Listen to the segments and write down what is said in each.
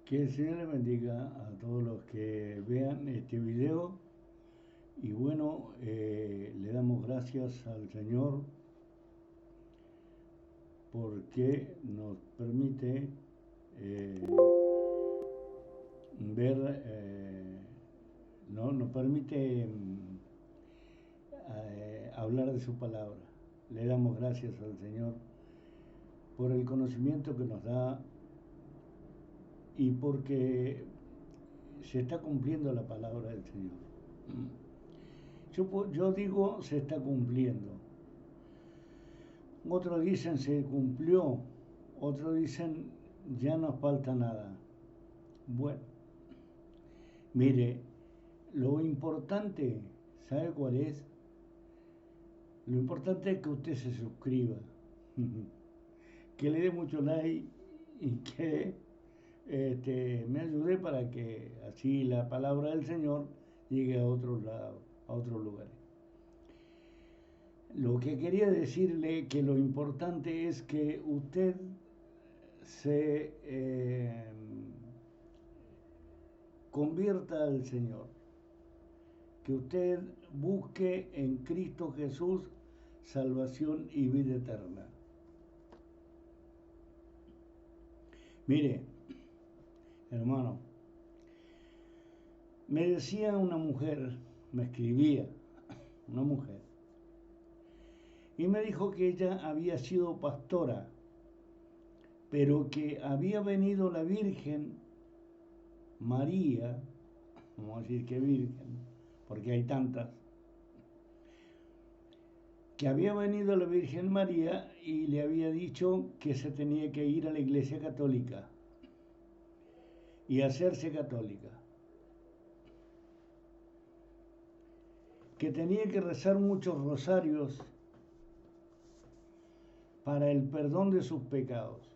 Que el Señor le bendiga a todos los que vean este video y bueno, le damos gracias al Señor porque nos permite ver, no, nos permite hablar de su palabra. Le damos gracias al Señor por el conocimiento que nos da y porque se está cumpliendo la palabra del Señor. Yo digo se está cumpliendo. Otros dicen se cumplió, otros dicen ya no falta nada. Bueno, mire, lo importante, ¿sabe cuál es? Lo importante es que usted se suscriba, que le dé mucho like y que me ayude para que así la palabra del Señor llegue a otros lados, a otros lugares. Lo que quería decirle que lo importante es que usted se convierta al Señor, que usted busque en Cristo Jesús salvación y vida eterna. Mire, hermano, me decía una mujer, me escribía una mujer, y me dijo que ella había sido pastora, pero que había venido la Virgen María, vamos a decir que Virgen, porque hay tantas, que había venido la Virgen María y le había dicho que se tenía que ir a la Iglesia Católica y hacerse católica, que tenía que rezar muchos rosarios para el perdón de sus pecados.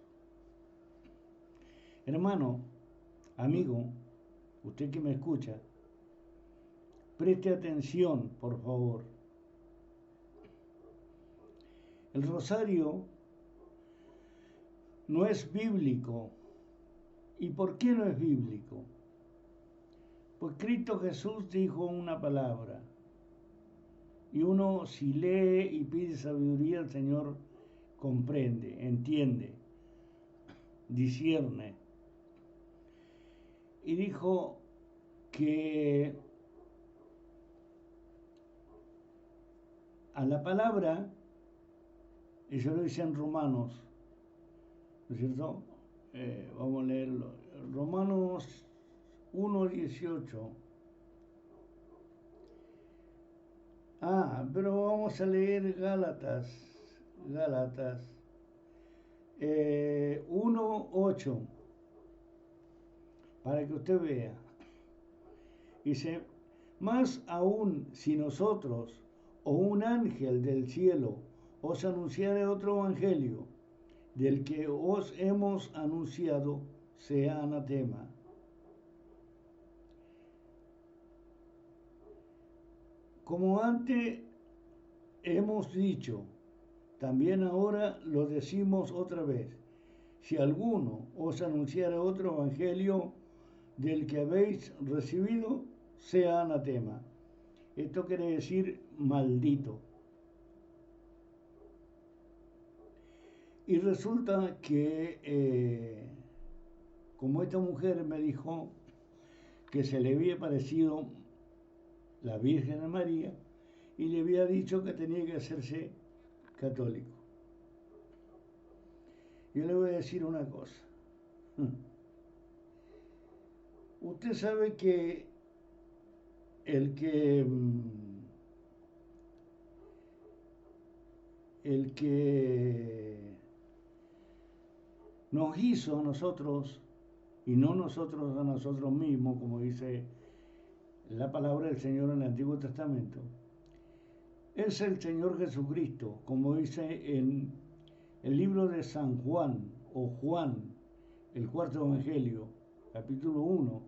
Hermano, amigo, usted que me escucha, preste atención, por favor. El rosario no es bíblico. ¿Y por qué no es bíblico? Pues Cristo Jesús dijo una palabra. Y uno si lee y pide sabiduría al Señor, comprende, entiende, discierne. Y dijo que a la palabra, eso lo dice en Romanos, ¿no es cierto? Vamos a leerlo. Romanos 1:18. Pero vamos a leer Gálatas. Gálatas 1:8. Para que usted vea. Dice, más aún si nosotros o un ángel del cielo os anunciare otro evangelio, del que os hemos anunciado, sea anatema. Como antes hemos dicho, también ahora lo decimos otra vez, si alguno os anunciara otro evangelio del que habéis recibido, sea anatema. Esto quiere decir maldito. Y resulta que, como esta mujer me dijo que se le había parecido la Virgen María y le había dicho que tenía que hacerse católico. Yo le voy a decir una cosa. Usted sabe que el que nos hizo a nosotros y no nosotros a nosotros mismos, como dice la palabra del Señor en el Antiguo Testamento, es el Señor Jesucristo, como dice en el libro de San Juan o Juan, el cuarto evangelio, capítulo 1.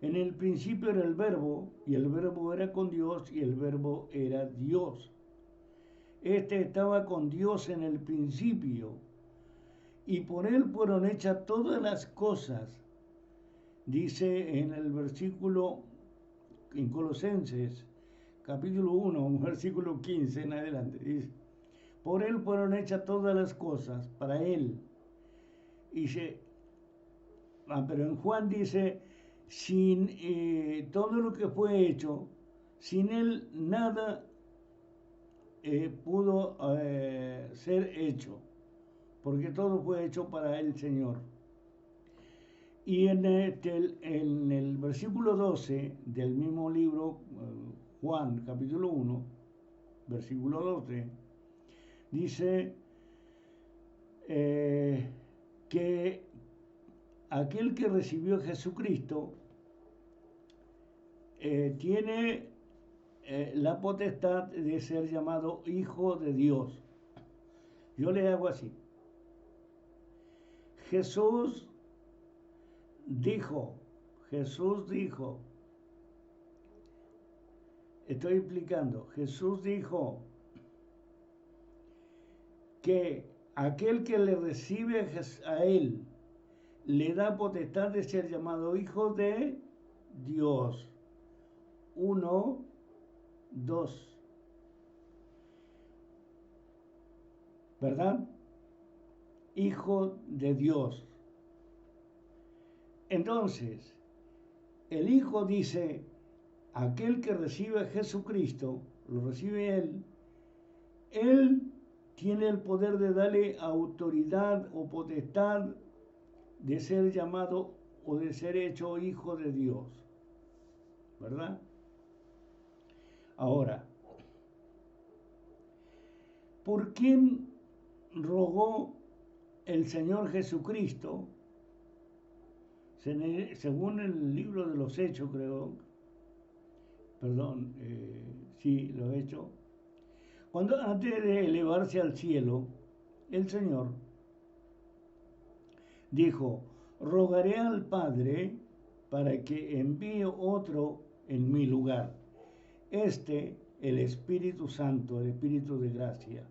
En el principio era el verbo, y el verbo era con Dios, y el verbo era Dios. Este estaba con Dios en el principio, y por él fueron hechas todas las cosas. Dice en el versículo, en Colosenses, capítulo 1, versículo 15 en adelante, dice, por él fueron hechas todas las cosas, para él. Y pero en Juan dice, sin todo lo que fue hecho, sin él nada pudo ser hecho, porque todo fue hecho para el Señor. Y en el versículo 12 del mismo libro, Juan capítulo 1, versículo 12, dice que aquel que recibió a Jesucristo tiene la potestad de ser llamado hijo de Dios. Yo le hago así. Jesús dijo, estoy explicando, Jesús dijo que aquel que le recibe a él le da potestad de ser llamado hijo de Dios. 1, 2. ¿Verdad? Hijo de Dios. Entonces, el Hijo dice, aquel que recibe a Jesucristo, lo recibe él tiene el poder de darle autoridad o potestad de ser llamado o de ser hecho hijo de Dios. ¿Verdad? Ahora, ¿por quién rogó el Señor Jesucristo? Según el libro de los Hechos, creo, perdón, sí, lo he hecho, cuando antes de elevarse al cielo, el Señor dijo, rogaré al Padre para que envíe otro en mi lugar, el Espíritu Santo, el Espíritu de gracia.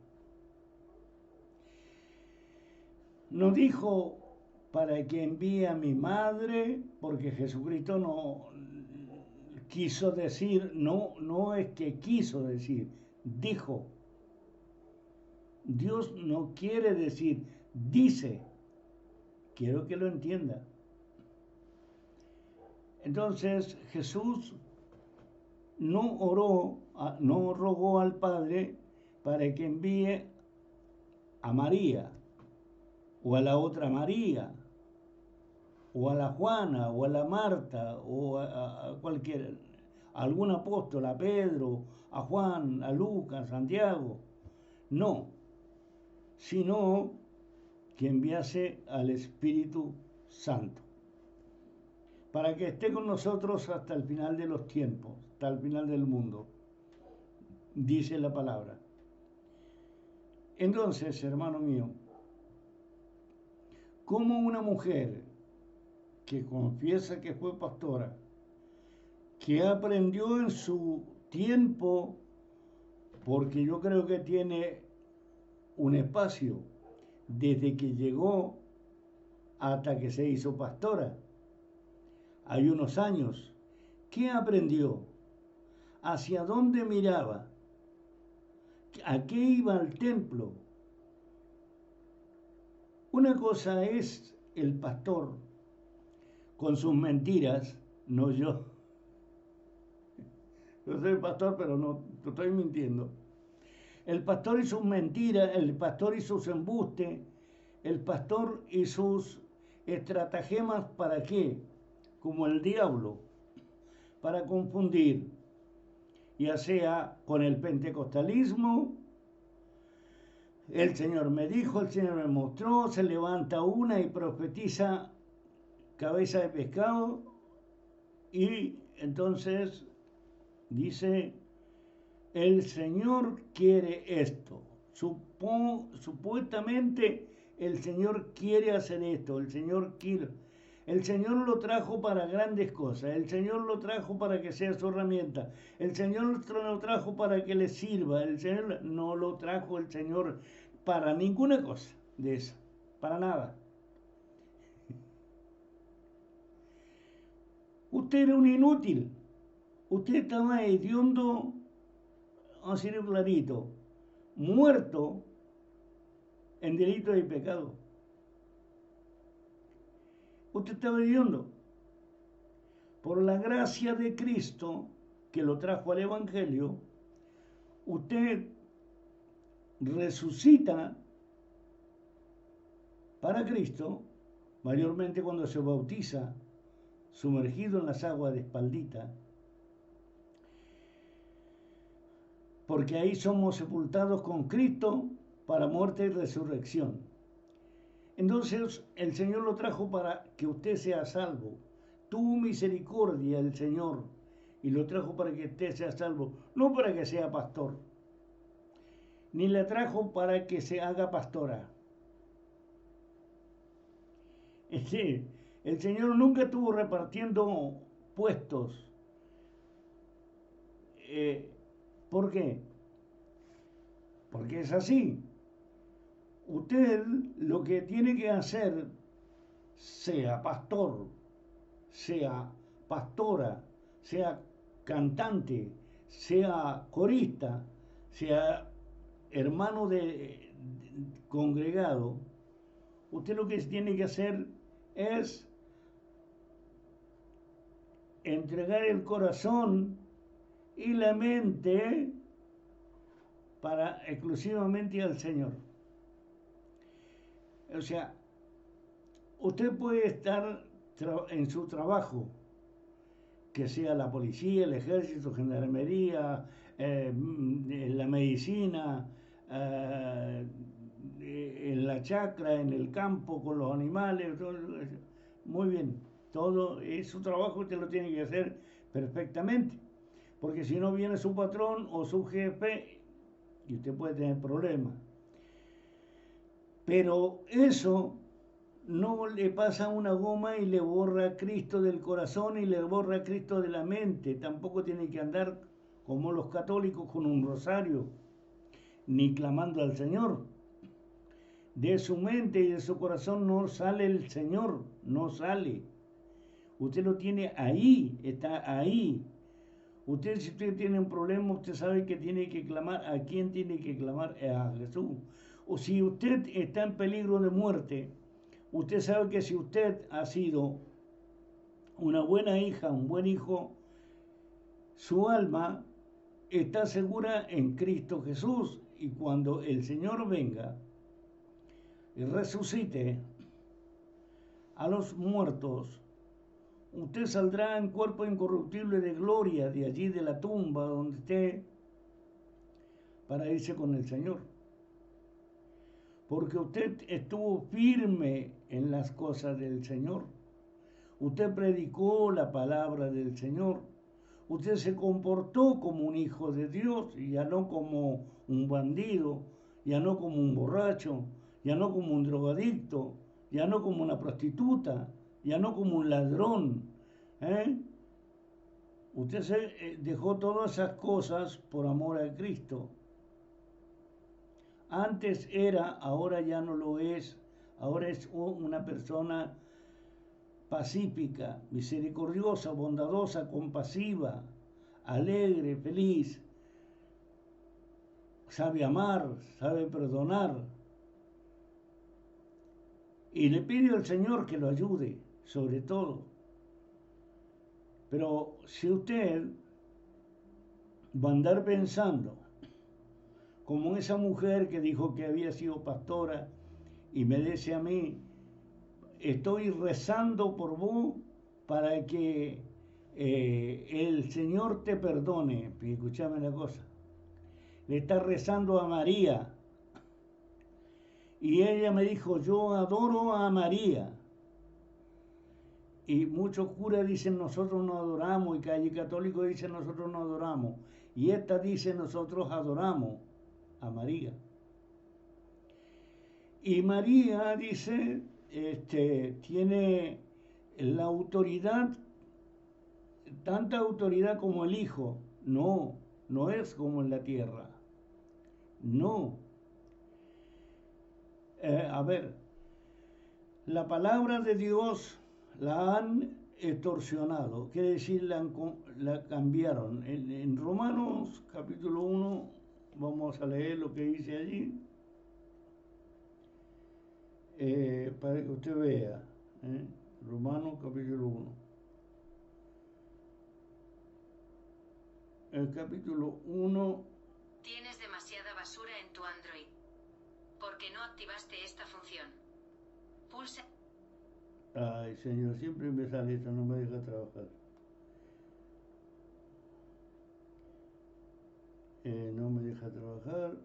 No dijo para que envíe a mi madre, porque Jesucristo no quiso decir, no es que quiso decir, dijo. Dios no quiere decir, dice. Quiero que lo entienda. Entonces Jesús no rogó al Padre para que envíe a María, o a la otra María, o a la Juana, o a la Marta, o a cualquiera, a algún apóstol, a Pedro, a Juan, a Lucas, a Santiago. No, sino que enviase al Espíritu Santo, para que esté con nosotros hasta el final de los tiempos, hasta el final del mundo, dice la palabra. Entonces, hermano mío, ¿cómo una mujer que confiesa que fue pastora, que aprendió en su tiempo, porque yo creo que tiene un espacio desde que llegó hasta que se hizo pastora, hay unos años, ¿qué aprendió? ¿Hacia dónde miraba? ¿A qué iba al templo? Una cosa es el pastor con sus mentiras, no yo. Yo soy pastor, pero no estoy mintiendo. El pastor y sus mentiras, el pastor y sus embustes, el pastor y sus estratagemas, ¿para qué? Como el diablo, para confundir, ya sea con el pentecostalismo, el Señor me dijo, el Señor me mostró, se levanta una y profetiza cabeza de pescado, y entonces dice, el Señor quiere esto. Supuestamente el Señor quiere hacer esto, el Señor quiere. El Señor lo trajo para grandes cosas, el Señor lo trajo para que sea su herramienta, el Señor lo trajo para que le sirva, el Señor no lo trajo el Señor para ninguna cosa de eso. para nada. Usted era un inútil. Usted estaba hediondo, vamos a decirlo clarito, muerto en delito y pecado. Usted estaba hediondo. Por la gracia de Cristo, que lo trajo al Evangelio, usted resucita para Cristo, mayormente cuando se bautiza, sumergido en las aguas de espaldita, porque ahí somos sepultados con Cristo para muerte y resurrección. Entonces el Señor lo trajo para que usted sea salvo. Tuvo misericordia el Señor y lo trajo para que usted sea salvo, no para que sea pastor, ni la trajo para que se haga pastora. El Señor nunca estuvo repartiendo puestos. ¿Por qué? Porque es así. Usted lo que tiene que hacer, sea pastor, sea pastora, sea cantante, sea corista, sea hermano de congregado, usted lo que tiene que hacer es entregar el corazón y la mente para exclusivamente al Señor. O sea, usted puede estar en su trabajo, que sea la policía, el ejército, gendarmería, la medicina, en la chacra, en el campo, con los animales, todo, muy bien, todo su trabajo usted lo tiene que hacer perfectamente, porque si no viene su patrón o su jefe y usted puede tener problemas. Pero eso no le pasa una goma y le borra a Cristo del corazón y le borra a Cristo de la mente. Tampoco tiene que andar como los católicos con un rosario, ni clamando al Señor. De su mente y de su corazón no sale el Señor, no sale. Usted lo tiene ahí, está ahí. Usted, si usted tiene un problema, usted sabe que tiene que clamar. ¿A quién tiene que clamar? A Jesús. O si usted está en peligro de muerte, usted sabe que si usted ha sido una buena hija, un buen hijo, su alma está segura en Cristo Jesús. Y cuando el Señor venga y resucite a los muertos, usted saldrá en cuerpo incorruptible de gloria de allí de la tumba donde esté para irse con el Señor. Porque usted estuvo firme en las cosas del Señor. Usted predicó la palabra del Señor. Usted se comportó como un hijo de Dios y ya no como un bandido, ya no como un borracho, ya no como un drogadicto, ya no como una prostituta, ya no como un ladrón. Usted se dejó todas esas cosas por amor a Cristo. Antes era, ahora ya no lo es. Ahora es una persona pacífica, misericordiosa, bondadosa, compasiva, alegre, feliz. Sabe amar, sabe perdonar. Y le pide al Señor que lo ayude, sobre todo. Pero si usted va a andar pensando, como esa mujer que dijo que había sido pastora y me dice a mí, estoy rezando por vos para que el Señor te perdone. Escuchame la cosa. Le está rezando a María. Y ella me dijo, yo adoro a María. Y muchos curas dicen, nosotros no adoramos. Y Calle Católico dice, nosotros no adoramos. Y esta dice, nosotros adoramos a María. Y María dice, tiene la autoridad, tanta autoridad como el Hijo. No, no es como en la tierra. No. A ver, La palabra de Dios la han extorsionado, quiere decir, la cambiaron. En Romanos capítulo 1, vamos a leer lo que dice allí, para que usted vea. Romanos capítulo 1. El capítulo 1. Tienes demasiada basura en tu Android. ¿Por qué no activaste esta función? Pulsa. Ay, señor, siempre me sale esto, no me deja trabajar. No me deja trabajar.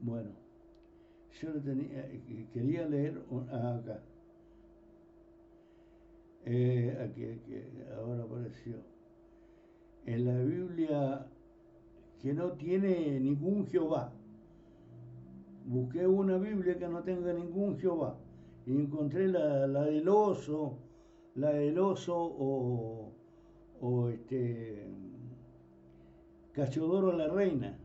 Bueno, yo lo tenía, quería leer acá. Aquí, ahora apareció. En la Biblia que no tiene ningún Jehová. Busqué una Biblia que no tenga ningún Jehová. Y encontré la del oso, o Cachodoro la reina,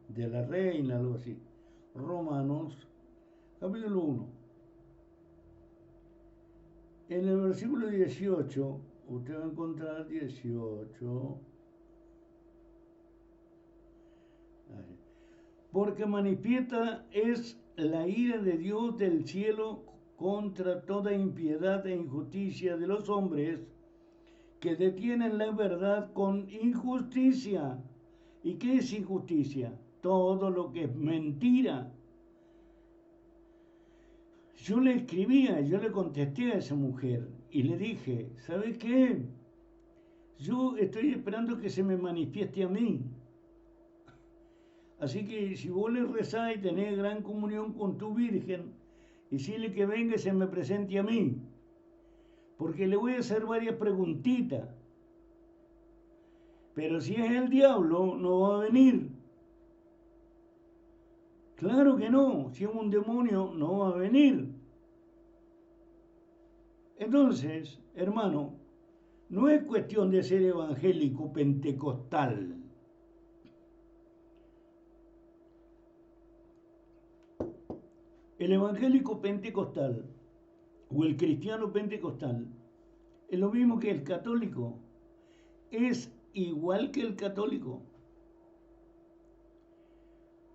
de la reina, algo así. Romanos, capítulo 1. En el versículo 18, usted va a encontrar 18. Porque manifiesta es la ira de Dios del cielo contra toda impiedad e injusticia de los hombres que detienen la verdad con injusticia. ¿Y qué es injusticia? Todo lo que es mentira. Yo le escribía, yo le contesté a esa mujer y le dije, ¿sabe qué? Yo estoy esperando que se me manifieste a mí. Así que si vos le rezás y tenés gran comunión con tu Virgen, decirle que venga y se me presente a mí. Porque le voy a hacer varias preguntitas. Pero si es el diablo, no va a venir. Claro que no, si es un demonio, no va a venir. Entonces, hermano, no es cuestión de ser evangélico pentecostal. El evangélico pentecostal o el cristiano pentecostal es lo mismo que el católico. Es igual que el católico.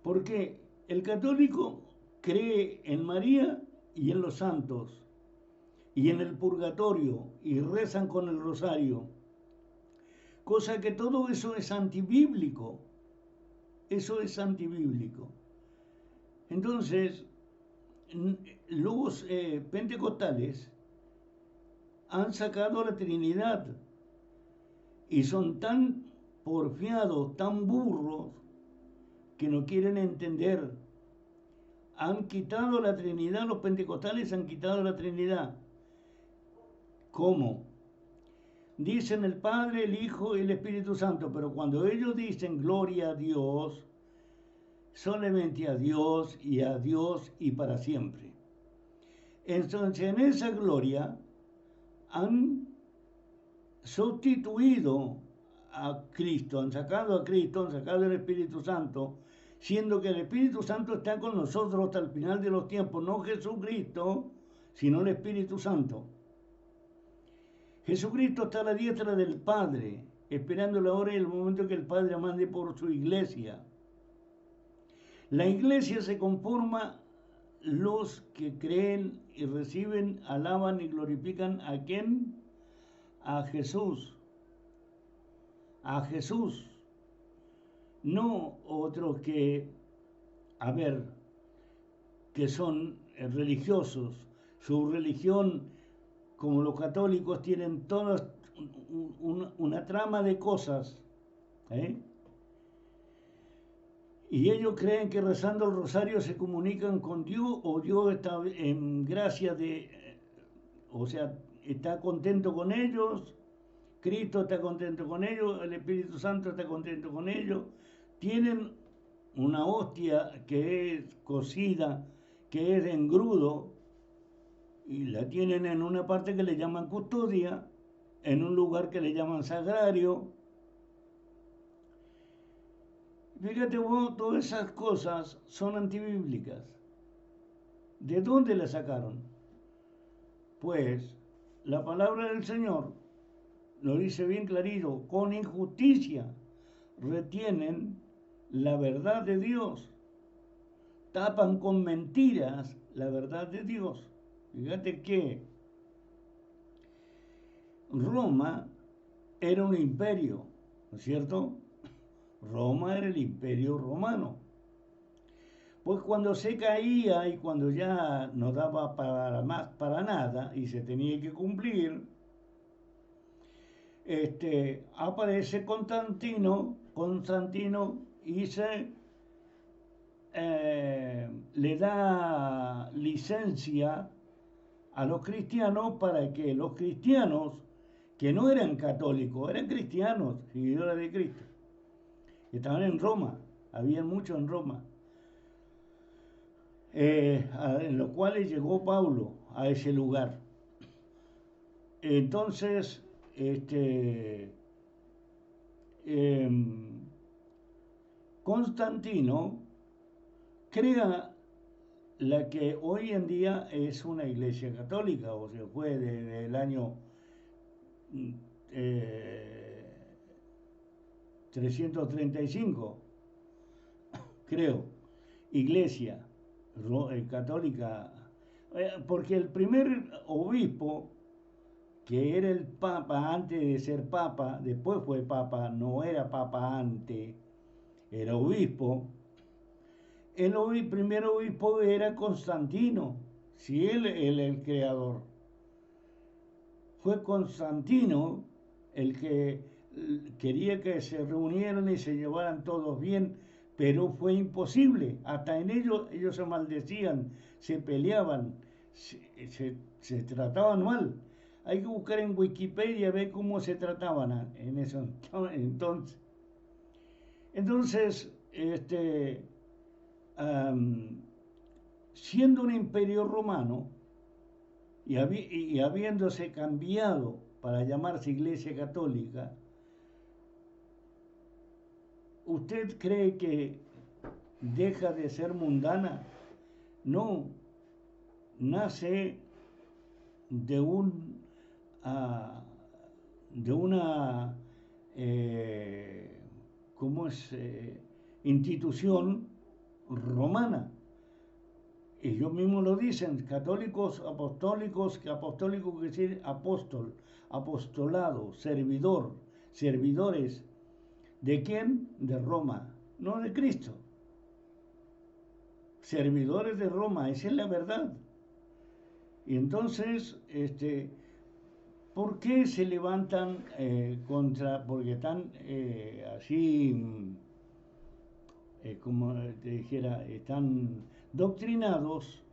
Porque el católico cree en María y en los santos y en el purgatorio y rezan con el rosario. Cosa que todo eso es antibíblico. Eso es antibíblico. Entonces, los pentecostales han sacado la Trinidad y son tan porfiados, tan burros, que no quieren entender. Han quitado la Trinidad, los pentecostales han quitado la Trinidad. ¿Cómo? Dicen el Padre, el Hijo y el Espíritu Santo, pero cuando ellos dicen gloria a Dios, solamente a Dios y para siempre. Entonces, en esa gloria han sustituido a Cristo, han sacado a Cristo, han sacado el Espíritu Santo, siendo que el Espíritu Santo está con nosotros hasta el final de los tiempos, no Jesucristo, sino el Espíritu Santo. Jesucristo está a la diestra del Padre, esperando la hora y el momento que el Padre mande por su iglesia. La iglesia se conforma los que creen y reciben, alaban y glorifican ¿a quién? A Jesús. A Jesús. No otros que, que son religiosos. Su religión, como los católicos, tienen todas una trama de cosas. Y ellos creen que rezando el rosario se comunican con Dios o Dios está en gracia o sea, está contento con ellos, Cristo está contento con ellos, el Espíritu Santo está contento con ellos. Tienen una hostia que es cocida, que es de engrudo, y la tienen en una parte que le llaman custodia, en un lugar que le llaman sagrario. Fíjate vos, todas esas cosas son antibíblicas. ¿De dónde las sacaron? Pues la palabra del Señor lo dice bien clarito, con injusticia retienen la verdad de Dios, tapan con mentiras la verdad de Dios. Fíjate que Roma era un imperio, ¿no es cierto? Roma era el imperio romano. Pues cuando se caía y cuando ya no daba para más para nada y se tenía que cumplir, aparece Constantino y le da licencia a los cristianos para que los cristianos, que no eran católicos, eran cristianos, seguidores de Cristo, que estaban en Roma, había muchos en Roma, en los cuales llegó Pablo a ese lugar. Entonces, Constantino crea la que hoy en día es una iglesia católica, o sea, fue desde el año 335, creo, iglesia católica, porque el primer obispo, que era el papa antes de ser papa, después fue papa, no era papa antes, era obispo. El primer obispo era Constantino, si él el creador. Fue Constantino el que quería que se reunieran y se llevaran todos bien, pero fue imposible. Hasta en ellos se maldecían, se peleaban, se trataban mal. Hay que buscar en Wikipedia ver cómo se trataban en eso entonces. Entonces, siendo un imperio romano y habiéndose cambiado para llamarse Iglesia Católica, ¿usted cree que deja de ser mundana? No, nace de una institución romana. Ellos mismos lo dicen, católicos, apostólicos quiere decir apóstol, apostolado, servidor, servidores. ¿De quién? De Roma, no de Cristo. Servidores de Roma, esa es la verdad. Y entonces, ¿por qué se levantan porque están así, como te dijera, están doctrinados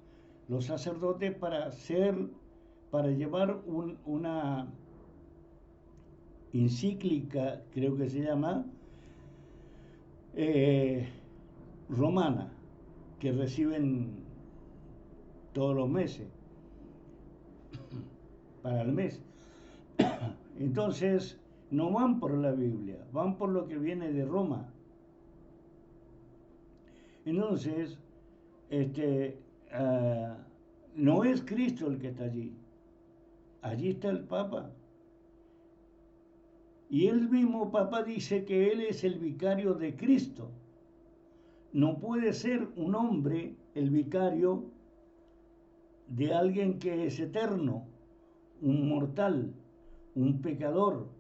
los sacerdotes para llevar una encíclica, creo que se llama, romana, que reciben todos los meses, para el mes. Entonces, no van por la Biblia, van por lo que viene de Roma. Entonces, no es Cristo el que está allí. Allí está el Papa. Y el mismo Papa dice que él es el vicario de Cristo. No puede ser un hombre el vicario de alguien que es eterno, un mortal, un pecador,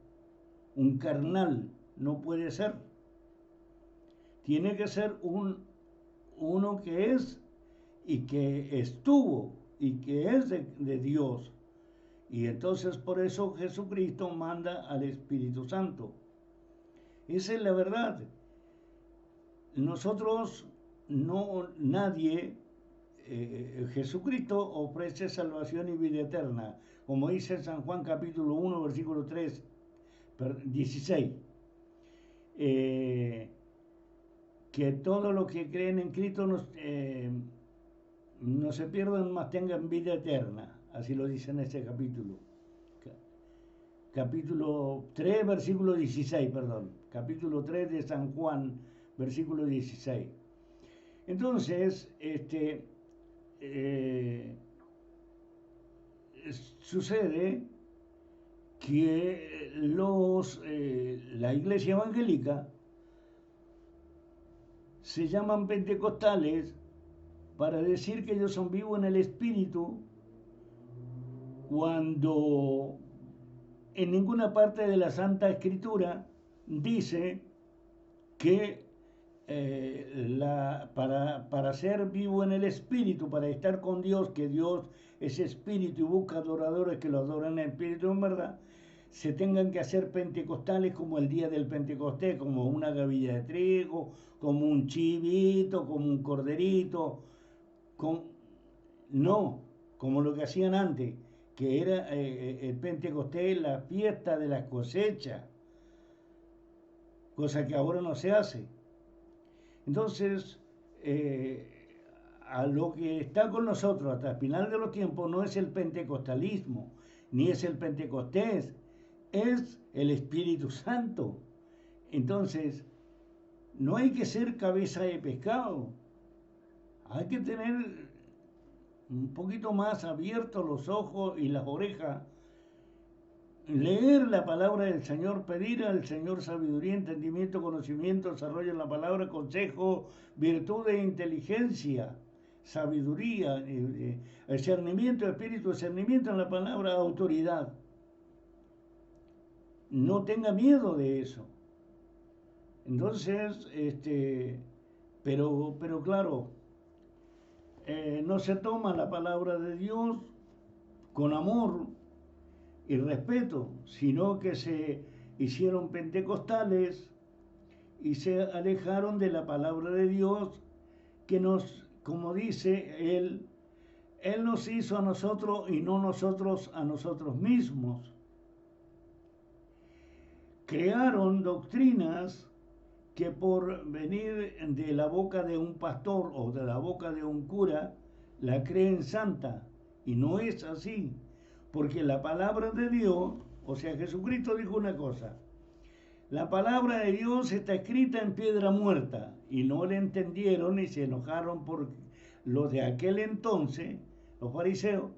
un carnal. No puede ser. Tiene que ser uno que es y que estuvo y que es de Dios. Y entonces por eso Jesucristo manda al Espíritu Santo. Esa es la verdad. Nosotros, nadie, Jesucristo ofrece salvación y vida eterna, como dice en San Juan capítulo 1, versículo 16. Que todos los que creen en Cristo no se pierdan, mas tengan vida eterna. Así lo dice en este capítulo. Capítulo 3, versículo 16, perdón. Capítulo 3 de San Juan, versículo 16. Entonces, sucede que la iglesia evangélica se llaman pentecostales para decir que ellos son vivos en el Espíritu, cuando en ninguna parte de la Santa Escritura dice que para ser vivo en el Espíritu, para estar con Dios, que Dios es Espíritu y busca adoradores que lo adoran en Espíritu en verdad, se tengan que hacer pentecostales como el día del Pentecostés, como una gavilla de trigo, como un chivito, como un corderito, no, como lo que hacían antes, que era el Pentecostés, la fiesta de las cosechas, cosa que ahora no se hace. Entonces, a lo que está con nosotros hasta el final de los tiempos no es el pentecostalismo, ni es el Pentecostés, es el Espíritu Santo. Entonces, no hay que ser cabeza de pescado, hay que tener un poquito más abiertos los ojos y las orejas, leer la palabra del Señor, pedir al Señor sabiduría, entendimiento, conocimiento, desarrollo en la palabra, consejo, virtud e inteligencia, sabiduría, discernimiento, espíritu, discernimiento en la palabra, autoridad. No tenga miedo de eso. Entonces, pero claro, no se toma la palabra de Dios con amor y respeto, sino que se hicieron pentecostales y se alejaron de la palabra de Dios, que nos, como dice Él nos hizo a nosotros y no nosotros a nosotros mismos. Crearon doctrinas que por venir de la boca de un pastor o de la boca de un cura, la creen santa, y no es así. Porque la palabra de Dios, o sea, Jesucristo dijo una cosa: la palabra de Dios está escrita en piedra muerta, y no le entendieron y se enojaron por los de aquel entonces, los fariseos,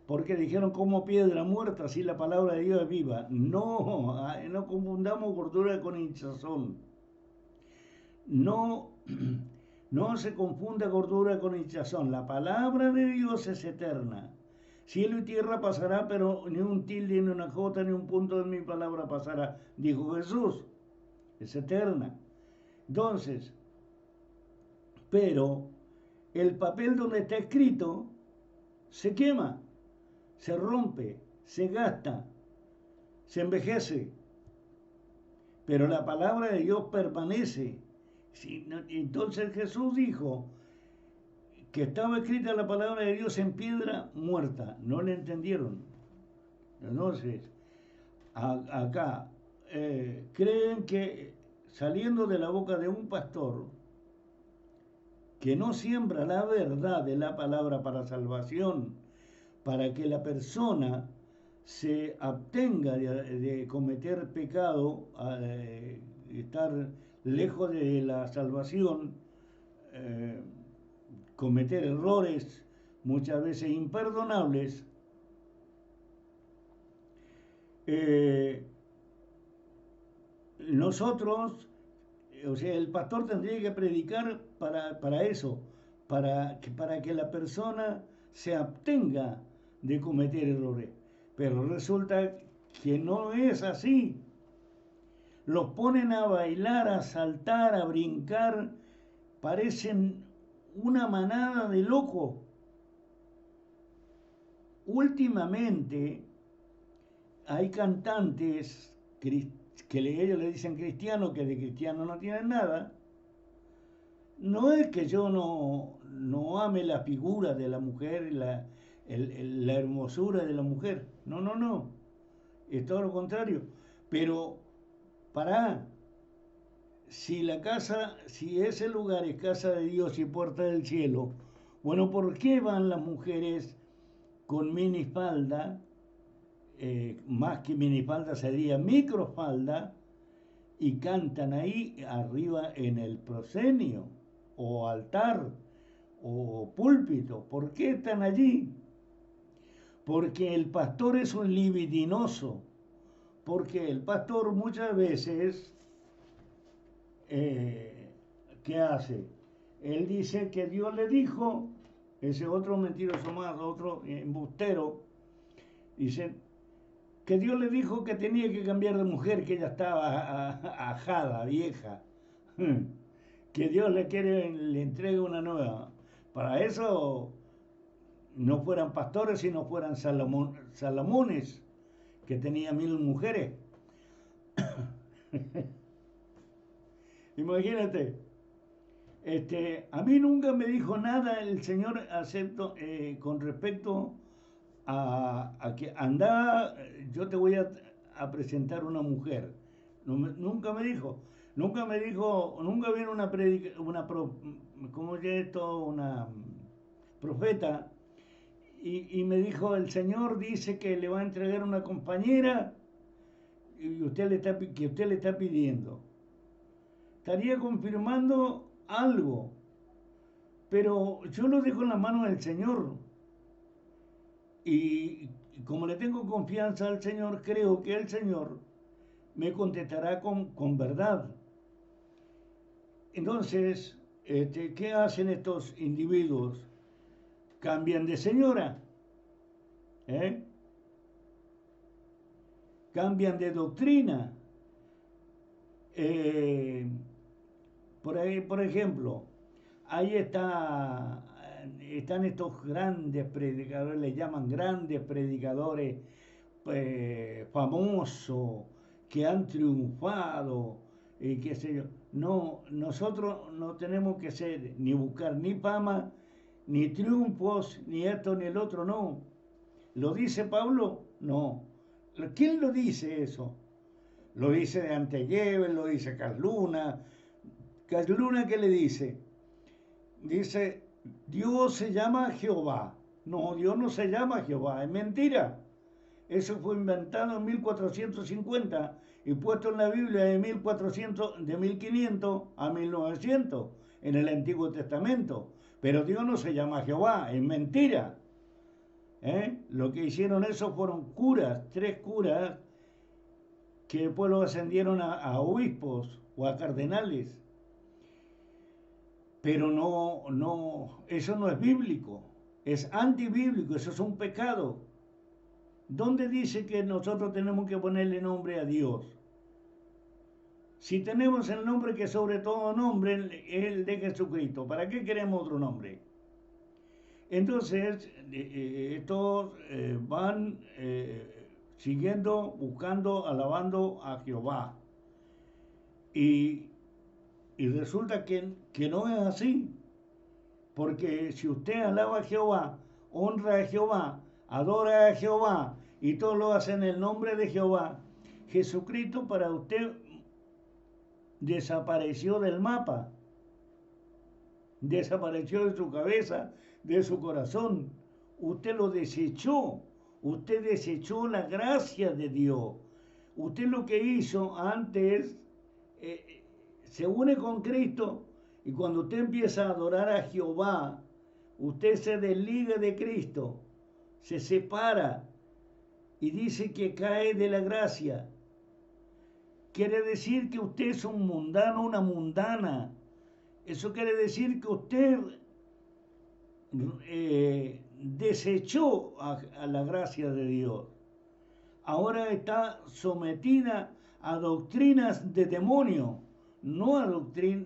porque dijeron: como piedra muerta si la palabra de Dios es viva. No, no confundamos gordura con hinchazón. No, no se confunda gordura con hinchazón. La palabra de Dios es eterna. Cielo y tierra pasará, pero ni un tilde, ni una jota, ni un punto de mi palabra pasará, dijo Jesús. Es eterna. Entonces, pero el papel donde está escrito se quema, se rompe, se gasta, se envejece. Pero la palabra de Dios permanece. Entonces Jesús dijo que estaba escrita la palabra de Dios en piedra muerta. No le entendieron. Entonces, acá creen que saliendo de la boca de un pastor que no siembra la verdad de la palabra para salvación, para que la persona se abstenga de cometer pecado, estar lejos de la salvación, cometer errores muchas veces imperdonables, nosotros, o sea, el pastor tendría que predicar para eso, para que la persona se abstenga de cometer errores. Pero resulta que no es así. Los ponen a bailar, a saltar, a brincar, parecen una manada de locos. Últimamente hay cantantes que ellos le dicen cristianos, que de cristiano no tienen nada. No es que yo no ame la figura de la mujer, la hermosura de la mujer. No. Es todo lo contrario. Pero si ese lugar es casa de Dios y puerta del cielo, bueno, ¿por qué van las mujeres con minifalda? Más que minifalda sería microfalda, y cantan ahí arriba en el proscenio o altar o púlpito. ¿Por qué están allí? Porque el pastor es un libidinoso, porque el pastor muchas veces, ¿qué hace? Él dice que Dios le dijo, ese otro mentiroso más, otro embustero, dice que Dios le dijo que tenía que cambiar de mujer, que ella estaba ajada, vieja, que Dios le entregue una nueva. Para eso no fueran pastores, sino fueran Salamones, que tenía 1000 mujeres. Imagínate. A mí nunca me dijo nada el Señor acepto, con respecto a que anda, yo te voy a presentar una mujer. Nunca me dijo. Nunca vino ¿cómo es esto? Una profeta y me dijo, el Señor dice que le va a entregar una compañera y que usted le está pidiendo. Estaría confirmando algo, pero yo lo dejo en la mano del Señor. Y como le tengo confianza al Señor, creo que el Señor me contestará con verdad. Entonces, ¿qué hacen estos individuos? Cambian de señora, ¿eh? Cambian de doctrina. Por ejemplo, ahí están estos grandes predicadores, le llaman grandes predicadores famosos, que han triunfado, y qué sé yo. No, nosotros no tenemos que ser, ni buscar ni fama, ni triunfos, ni esto ni el otro, no. ¿Lo dice Pablo? No. ¿Quién lo dice eso? Lo dice de Anteyeves, lo dice Casluna. Casluna, ¿qué le dice? Dice, Dios se llama Jehová. No, Dios no se llama Jehová, es mentira. Eso fue inventado en 1450 y puesto en la Biblia de 1500 a 1900 en el Antiguo Testamento. Pero Dios no se llama Jehová, es mentira. Lo que hicieron eso fueron curas, 3 curas, que después lo ascendieron a obispos o a cardenales. Pero no, eso no es bíblico, es antibíblico, eso es un pecado. ¿Dónde dice que nosotros tenemos que ponerle nombre a Dios? Si tenemos el nombre que sobre todo nombre es el de Jesucristo, ¿para qué queremos otro nombre? Entonces, estos van siguiendo, buscando, alabando a Jehová. Y resulta que no es así. Porque si usted alaba a Jehová, honra a Jehová, adora a Jehová y todo lo hace en el nombre de Jehová, Jesucristo para usted desapareció del mapa, desapareció de su cabeza, de su corazón. Usted lo desechó, usted desechó la gracia de Dios. Usted lo que hizo antes, se une con Cristo y cuando usted empieza a adorar a Jehová, usted se desliga de Cristo, se separa y dice que cae de la gracia. Quiere decir que usted es un mundano, una mundana. Eso quiere decir que usted desechó a la gracia de Dios. Ahora está sometida a doctrinas de demonio, no a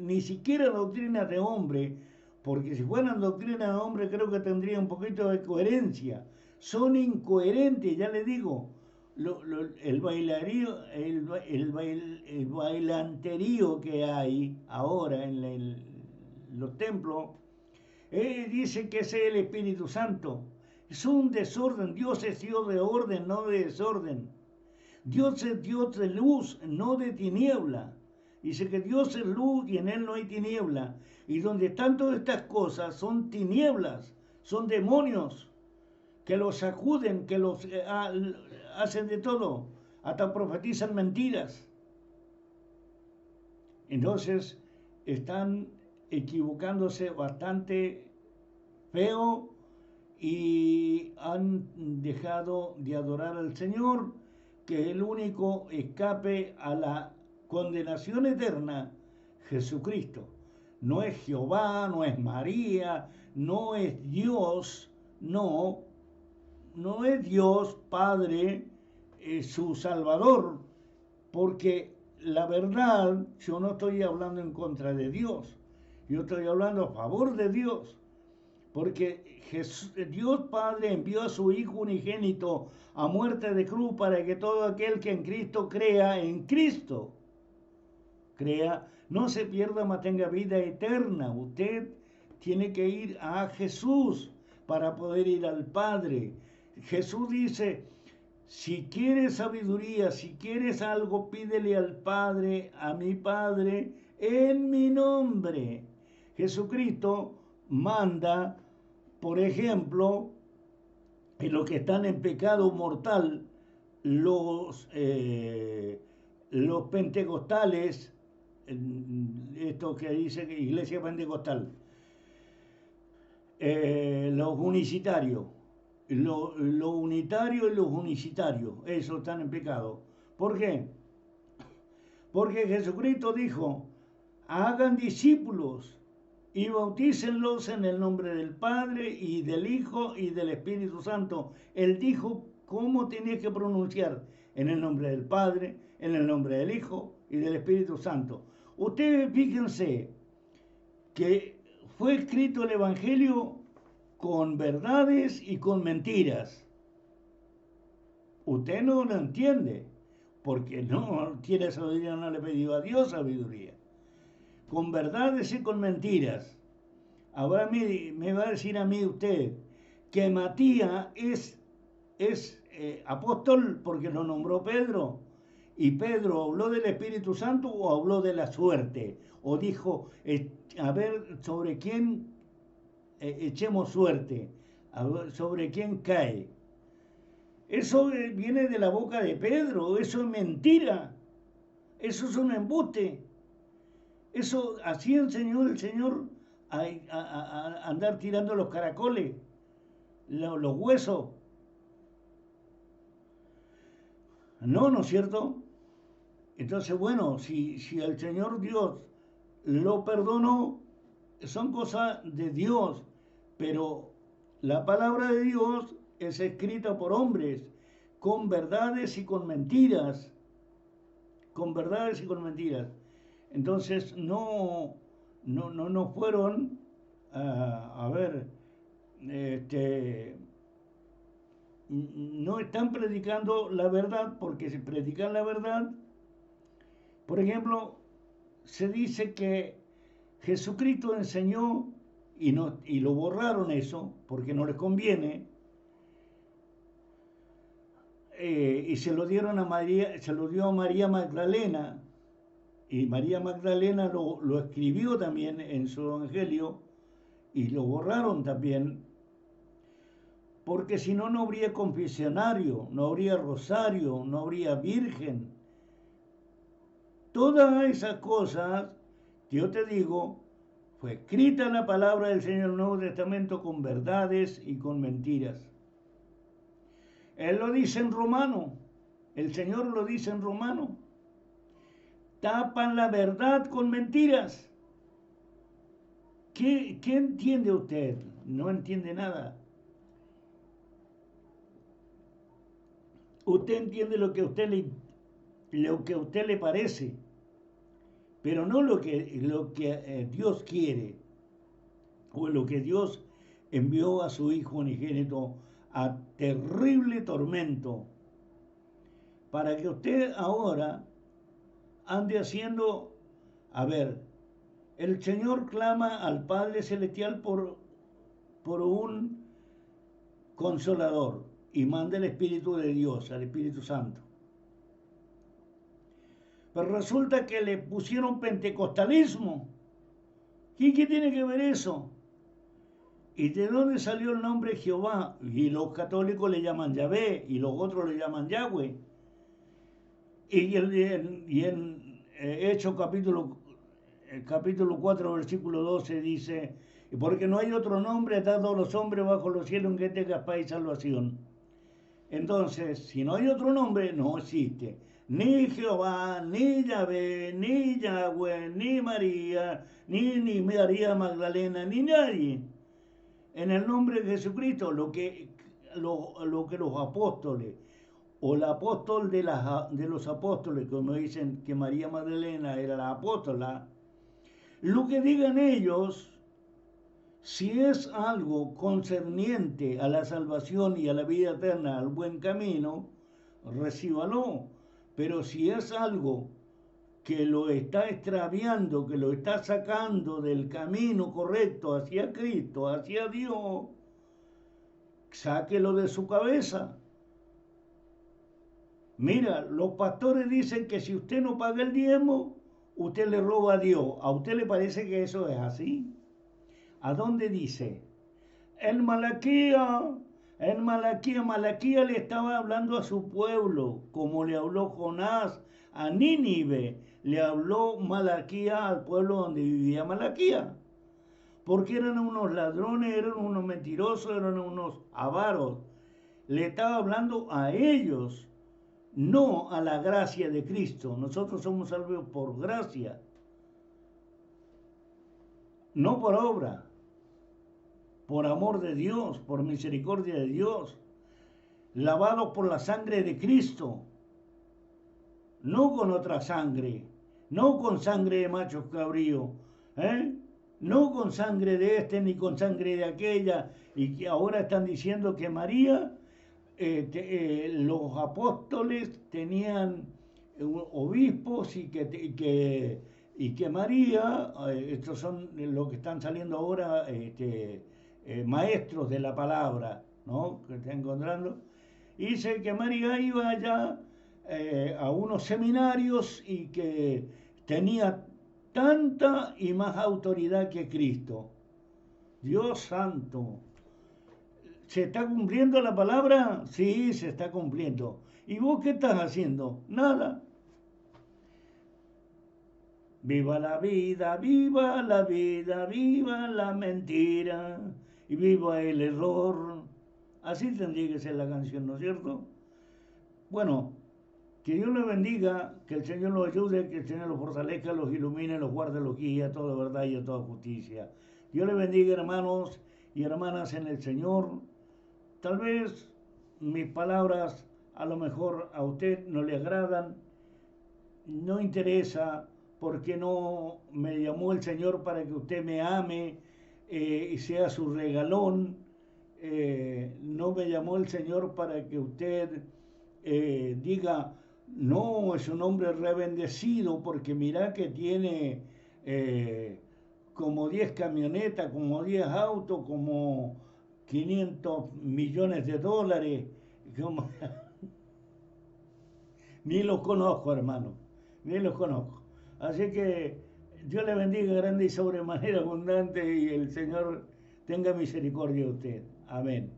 ni siquiera a doctrinas de hombre, porque si fueran doctrinas de hombre creo que tendría un poquito de coherencia. Son incoherentes, ya le digo. El bailanterío que hay ahora en los templos, dice que ese es el Espíritu Santo. Es un desorden. Dios es Dios de orden, no de desorden. Dios es Dios de luz, no de tiniebla. Dice que Dios es luz y en Él no hay tiniebla. Y donde están todas estas cosas son tinieblas, son demonios que los sacuden, que los hacen de todo, hasta profetizan mentiras. Entonces están equivocándose bastante feo y han dejado de adorar al Señor, que es el único escape a la condenación eterna, Jesucristo. No es Jehová, no es María, no es Dios, no, no es Dios Padre, su Salvador, porque la verdad, yo no estoy hablando en contra de Dios, yo estoy hablando a favor de Dios, porque Dios Padre envió a su Hijo unigénito a muerte de cruz para que todo aquel que en Cristo crea, en Cristo crea, no se pierda, mas tenga vida eterna. Usted tiene que ir a Jesús para poder ir al Padre. Jesús dice, si quieres sabiduría, si quieres algo, pídele al Padre, a mi Padre, en mi nombre. Jesucristo manda, por ejemplo, en los que están en pecado mortal, los pentecostales, esto que dice Iglesia Pentecostal, los unicitarios, lo unitario y los unicitarios, esos están en pecado. ¿Por qué? Porque Jesucristo dijo, hagan discípulos y bautícenlos en el nombre del Padre y del Hijo y del Espíritu Santo. Él dijo cómo tenía que pronunciar, en el nombre del Padre, en el nombre del Hijo y del Espíritu Santo. Ustedes fíjense que fue escrito el Evangelio con verdades y con mentiras. Usted no lo entiende, porque no tiene sabiduría, no le pidió a Dios sabiduría. Con verdades y con mentiras. Ahora me va a decir a mí usted que Matías es apóstol porque lo nombró Pedro, y Pedro habló del Espíritu Santo o habló de la suerte, o dijo, a ver sobre quién echemos suerte, a ver sobre quién cae. Eso viene de la boca de Pedro, eso es mentira, eso es un embuste. Eso así enseñó el Señor a andar tirando los caracoles, los huesos. No, ¿no es cierto? Entonces, bueno, si el Señor Dios lo perdonó, son cosas de Dios, pero la palabra de Dios es escrita por hombres, con verdades y con mentiras, con verdades y con mentiras. Entonces no fueron a ver, no están predicando la verdad, porque si predican la verdad, por ejemplo, se dice que Jesucristo enseñó y lo borraron eso porque no les conviene, y se lo dieron a María, se lo dio a María Magdalena, y María Magdalena lo escribió también en su evangelio y lo borraron también, porque si no, no habría confesionario, no habría rosario, no habría virgen. Todas esas cosas que yo te digo, fue escrita en la palabra del Señor en el Nuevo Testamento con verdades y con mentiras. Él lo dice en Romano, el Señor lo dice en Romano. Tapan la verdad con mentiras. ¿Qué entiende usted? No entiende nada. Usted entiende lo que a usted le parece, pero no lo que Dios quiere, o lo que Dios envió a su Hijo unigénito a terrible tormento, para que usted ahora ande haciendo, a ver, el Señor clama al Padre Celestial por un consolador y manda el Espíritu de Dios, al Espíritu Santo. Pero resulta que le pusieron pentecostalismo. ¿Y qué tiene que ver eso? ¿Y de dónde salió el nombre Jehová? Y los católicos le llaman Yahvé y los otros le llaman Yahweh. Y en Hechos capítulo capítulo 4, versículo 12 dice, porque no hay otro nombre dado a los hombres bajo los cielos en que tenga paz y salvación. Entonces, si no hay otro nombre, no existe. Ni Jehová, ni Yahvé, ni Yahweh, ni María, ni María Magdalena, ni nadie. En el nombre de Jesucristo, lo que los apóstoles, o el apóstol de los apóstoles, como dicen que María Magdalena era la apóstola, lo que digan ellos, si es algo concerniente a la salvación y a la vida eterna, al buen camino, recíbalo. Pero si es algo que lo está extraviando, que lo está sacando del camino correcto hacia Cristo, hacia Dios, sáquelo de su cabeza. Mira, los pastores dicen que si usted no paga el diezmo, usted le roba a Dios. ¿A usted le parece que eso es así? ¿A dónde dice? Malaquía le estaba hablando a su pueblo, como le habló Jonás a Nínive, le habló Malaquía al pueblo donde vivía Malaquía. Porque eran unos ladrones, eran unos mentirosos, eran unos avaros. Le estaba hablando a ellos, no a la gracia de Cristo. Nosotros somos salvos por gracia, no por obra. Por amor de Dios, por misericordia de Dios, lavados por la sangre de Cristo, no con otra sangre, no con sangre de machos cabríos, no con sangre de este ni con sangre de aquella, y que ahora están diciendo que María, los apóstoles tenían obispos y que María, estos son los que están saliendo ahora, maestros de la palabra, ¿no? Que está encontrando. Y dice que María iba allá a unos seminarios y que tenía tanta y más autoridad que Cristo. Dios santo. ¿Se está cumpliendo la palabra? Sí, se está cumpliendo. ¿Y vos qué estás haciendo? Nada. Viva la vida, viva la vida, viva la mentira y viva el error. Así tendría que ser la canción, ¿no es cierto? Bueno, que Dios los bendiga, que el Señor los ayude, que el Señor los fortalezca, los ilumine, los guarde, los guíe a toda verdad y a toda justicia. Dios les bendiga, hermanos y hermanas en el Señor. Tal vez mis palabras a lo mejor a usted no le agradan, no interesa, porque no me llamó el Señor para que usted me ame y sea su regalón. No me llamó el Señor para que usted diga, no, es un hombre rebendecido, porque mira que tiene como 10 camionetas, como 10 autos, como 500 millones de dólares. Como... Ni los conozco, hermano, ni los conozco. Así que Dios le bendiga grande y sobremanera abundante y el Señor tenga misericordia de usted. Amén.